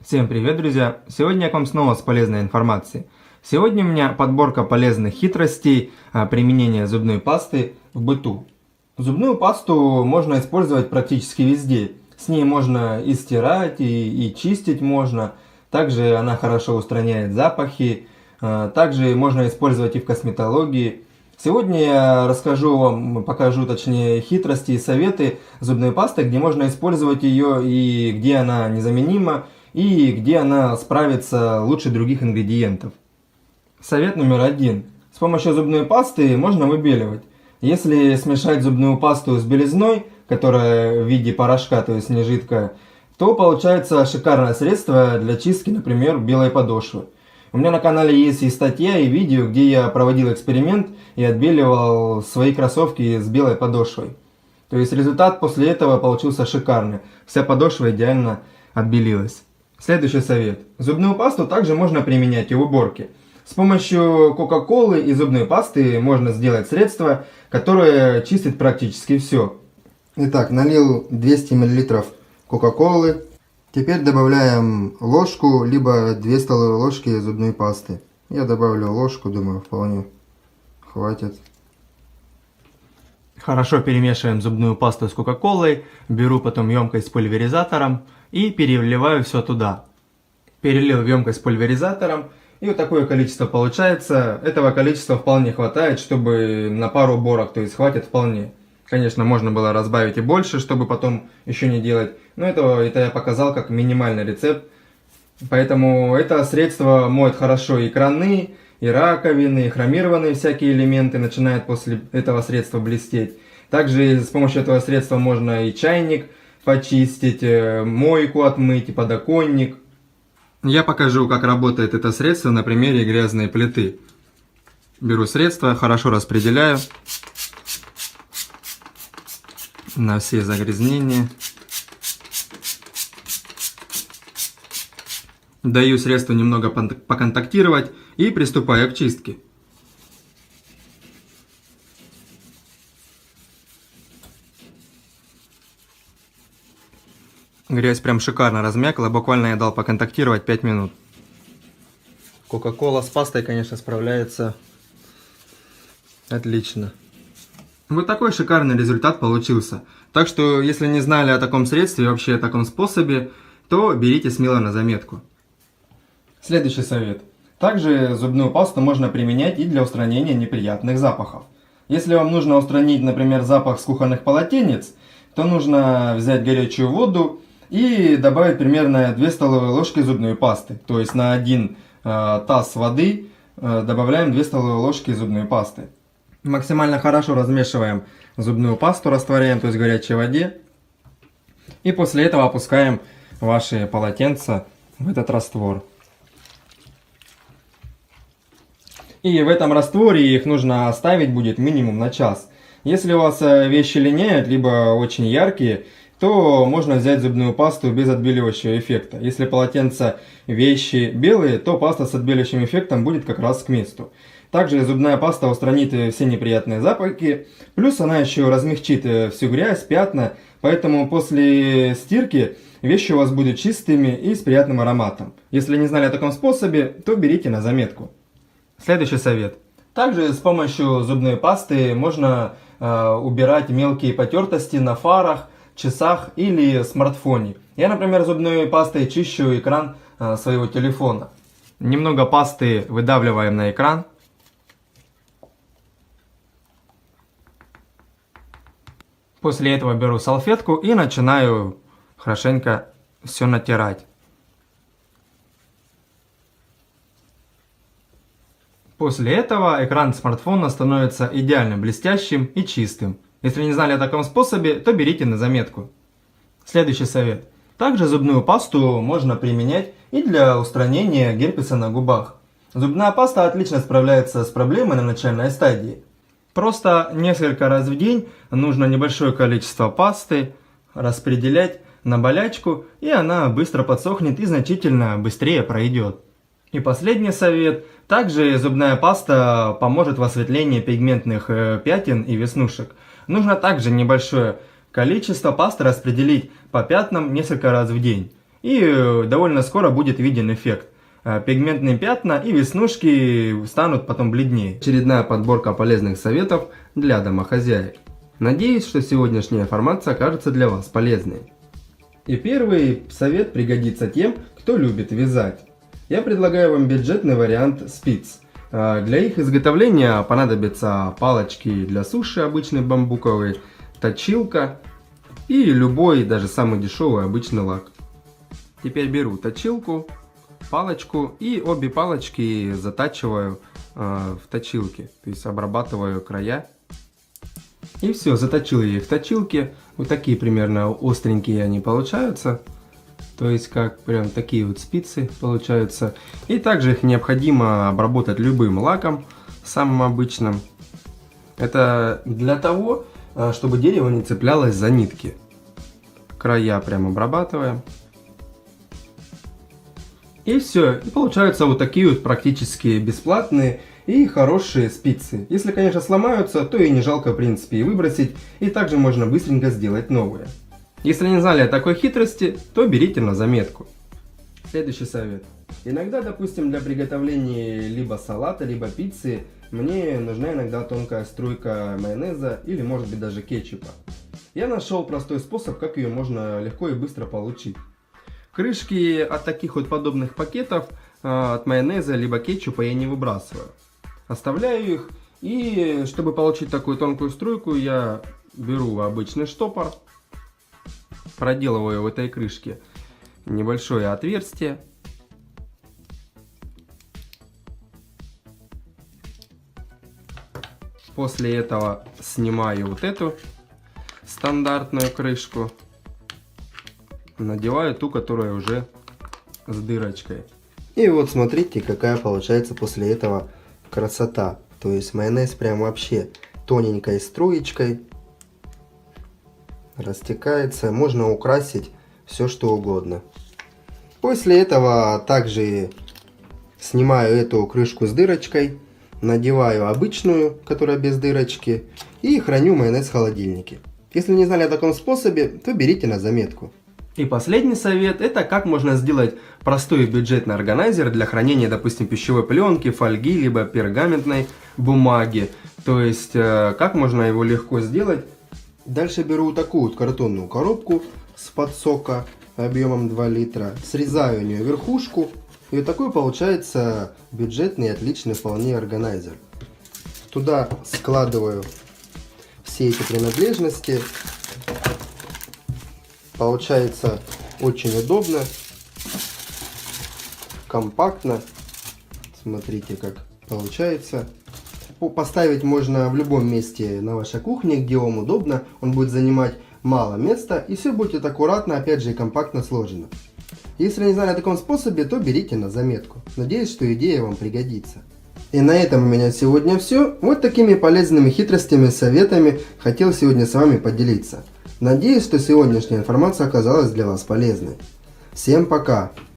Всем привет, друзья! Сегодня я к вам снова с полезной информацией. Сегодня у меня подборка полезных хитростей применения зубной пасты в быту. Зубную пасту можно использовать практически везде. С ней можно и стирать, и чистить можно. Также она хорошо устраняет запахи. Также можно использовать и в косметологии. Сегодня я расскажу вам, покажу точнее хитрости и советы зубной пасты, где можно использовать ее и где она незаменима, и где она справится лучше других ингредиентов. Совет номер 1. С помощью зубной пасты можно выбеливать. Если смешать зубную пасту с белизной, которая в виде порошка, то есть не жидкая, то получается шикарное средство для чистки, например, белой подошвы. У меня на канале есть и статья, и видео, где я проводил эксперимент и отбеливал свои кроссовки с белой подошвой. То есть результат после этого получился шикарный. Вся подошва идеально отбелилась. Следующий совет. Зубную пасту также можно применять и в уборке. С помощью кока-колы и зубной пасты можно сделать средство, которое чистит практически все. Итак, налил 200 мл кока-колы. Теперь добавляем ложку, либо 2 столовые ложки зубной пасты. Я добавлю ложку, думаю, вполне хватит. Хорошо перемешиваем зубную пасту с кока-колой, беру потом емкость с пульверизатором и переливаю все туда. Перелил в емкость с пульверизатором, и вот такое количество получается. Этого количества вполне хватает, чтобы на пару уборок, то есть хватит вполне. Конечно, можно было разбавить и больше, чтобы потом еще не делать. Но это я показал как минимальный рецепт. Поэтому это средство моет хорошо и краны, и раковины, и хромированные всякие элементы начинают после этого средства блестеть. Также с помощью этого средства можно и чайник почистить, мойку отмыть, и подоконник. Я покажу, как работает это средство на примере грязной плиты. Беру средство, хорошо распределяю на все загрязнения. Даю средству немного поконтактировать и приступаю к чистке. Грязь прям шикарно размякла, буквально я дал поконтактировать 5 минут. Кока-кола с пастой, конечно, справляется отлично. Вот такой шикарный результат получился. Так что, если не знали о таком средстве и вообще о таком способе, то берите смело на заметку. Следующий совет. Также зубную пасту можно применять и для устранения неприятных запахов. Если вам нужно устранить, например, запах с кухонных полотенец, то нужно взять горячую воду и добавить примерно 2 столовые ложки зубной пасты. То есть на 1 таз воды добавляем 2 столовые ложки зубной пасты. Максимально хорошо размешиваем зубную пасту, растворяем, то есть в горячей воде. И после этого опускаем ваши полотенца в этот раствор. И в этом растворе их нужно оставить будет минимум на час. Если у вас вещи линяют, либо очень яркие, то можно взять зубную пасту без отбеливающего эффекта. Если полотенца, вещи белые, то паста с отбеливающим эффектом будет как раз к месту. Также зубная паста устранит все неприятные запахи, плюс она еще размягчит всю грязь, пятна, поэтому после стирки вещи у вас будут чистыми и с приятным ароматом. Если не знали о таком способе, то берите на заметку. Следующий совет. Также с помощью зубной пасты можно убирать мелкие потертости на фарах, часах или смартфоне. Я, например, зубной пастой чищу экран своего телефона. Немного пасты выдавливаем на экран. После этого беру салфетку и начинаю хорошенько все натирать. После этого экран смартфона становится идеально блестящим и чистым. Если не знали о таком способе, то берите на заметку. Следующий совет. Также зубную пасту можно применять и для устранения герпеса на губах. Зубная паста отлично справляется с проблемой на начальной стадии. Просто несколько раз в день нужно небольшое количество пасты распределять на болячку, и она быстро подсохнет и значительно быстрее пройдет. И последний совет. Также зубная паста поможет в осветлении пигментных пятен и веснушек. Нужно также небольшое количество пасты распределить по пятнам несколько раз в день. и довольно скоро будет виден эффект. Пигментные пятна и веснушки станут потом бледнее. Очередная подборка полезных советов для домохозяек. Надеюсь, что сегодняшняя информация окажется для вас полезной. И первый совет пригодится тем, кто любит вязать. Я предлагаю вам бюджетный вариант спиц. Для их изготовления понадобятся палочки для суши, обычный бамбуковый, точилка и любой, даже самый дешевый обычный лак. Теперь беру точилку, палочку и обе палочки затачиваю в точилке, то есть обрабатываю края. И все, заточил я их в точилке. Вот такие примерно остренькие они получаются. То есть как прям такие вот спицы получаются. И также их необходимо обработать любым лаком, самым обычным. Это для того, чтобы дерево не цеплялось за нитки. Края прям обрабатываем. И все. И получаются вот такие вот практически бесплатные и хорошие спицы. Если, конечно, сломаются, то и не жалко, в принципе, и выбросить. И также можно быстренько сделать новые. Если не знали о такой хитрости, то берите на заметку. Следующий совет. Иногда, допустим, для приготовления либо салата, либо пиццы, мне нужна иногда тонкая струйка майонеза или, может быть, даже кетчупа. Я нашел простой способ, как ее можно легко и быстро получить. Крышки от таких вот подобных пакетов, от майонеза либо кетчупа я не выбрасываю. Оставляю их, и чтобы получить такую тонкую струйку, я беру обычный штопор, проделываю в этой крышке небольшое отверстие. После этого снимаю вот эту стандартную крышку, надеваю ту, которая уже с дырочкой. И вот смотрите, какая получается после этого красота. То есть майонез прям вообще тоненькой струечкой растекается. Можно украсить все что угодно. После этого также снимаю эту крышку с дырочкой, надеваю обычную, которая без дырочки, и храню майонез в холодильнике. Если не знали о таком способе, то берите на заметку. И последний совет — это как можно сделать простой и бюджетный органайзер для хранения, допустим, пищевой пленки, фольги, либо пергаментной бумаги. То есть, как можно его легко сделать. Дальше беру такую вот картонную коробку с-под сока объемом 2 литра, срезаю у нее верхушку, и вот такой получается бюджетный и отличный вполне органайзер. Туда складываю все эти принадлежности. Получается очень удобно, компактно. Смотрите, как получается. Поставить можно в любом месте на вашей кухне, где вам удобно. Он будет занимать мало места, и все будет аккуратно, опять же, и компактно сложено. Если не знали о таком способе, то берите на заметку. Надеюсь, что идея вам пригодится. И на этом у меня сегодня все. Вот такими полезными хитростями, советами хотел сегодня с вами поделиться. Надеюсь, что сегодняшняя информация оказалась для вас полезной. Всем пока!